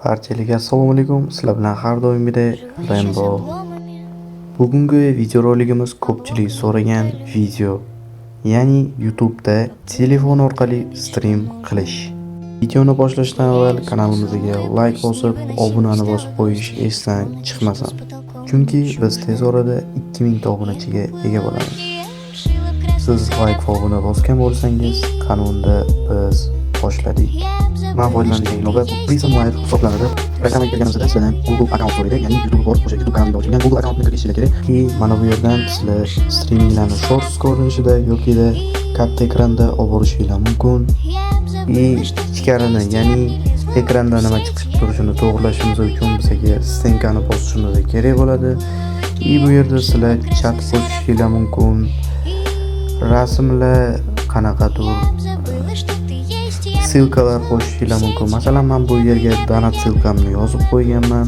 Barchalarga assalomu alaykum. Sizlar bilan har doimgidek Rainbow. Bugungi videorolikimiz ko'pchilik so'ragan video, ya'ni YouTube'da telefon orqali stream qilish. Videoni boshlashdan avval kanalimizga like bosib, obunani bosib qo'yish esdan chiqmasin. Chunki biz tez orada 2000 ta obunachiga ega bo'lamiz. Siz like va obuna bosgan bo'lsangiz, qanunda biz boshladik. Men foydalanadigan ilova bu Prism Wire hisoblanadi. Reklamaga kelganimizda sizlardan Google account so'raydi, ya'ni YouTube bor, o'sha YouTube kanaliga ochilgan Google accountni kirishingiz kerak. Keyin mana bu yerdan sizlar streaminglarni shorts ko'rinishida yoki katta ekranda olib borishingiz mumkin. Ichkarini, ya'ni ekranda nima chiqib turishini to'g'rilashimiz uchun bizga stenkani bosishimiz kerak bo'ladi. Bu yerda sizlar chat qo'shishingiz mumkin. Rasmlar qanaqadir silkalar qo'shishingiz mumkin. Masalan, men bu yerga donat silkamni yozib qo'yganman.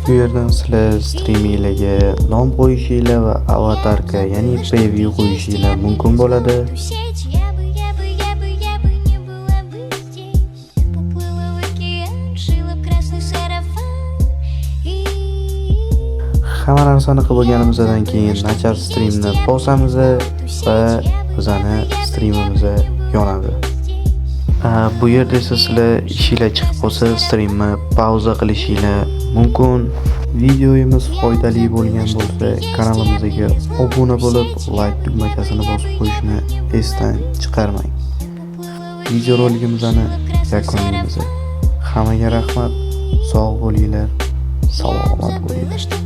Bu yerdan sizlar streaminglarga nom qo'yishingiz va avatarka, ya'ni preview qo'yishingiz mumkin bo'ladi. Hamma narsani qilib bo'lganimizdan keyin nachar streamni bosamiz va bizani streamimiz yonadi. Bu yerda esa sizlar ishinglar chiqib qolsa streamni pauza qilishingiz mumkin. Videomiz foydali bo'lgan bo'lsa, kanalimizga obuna bo'lib, like tugmachasini bosib qo'yishni esdan chiqarmang. Videorolikimizni yakunlaymiz. Hammaga rahmat, sog' bo'linglar, salomat bo'linglar.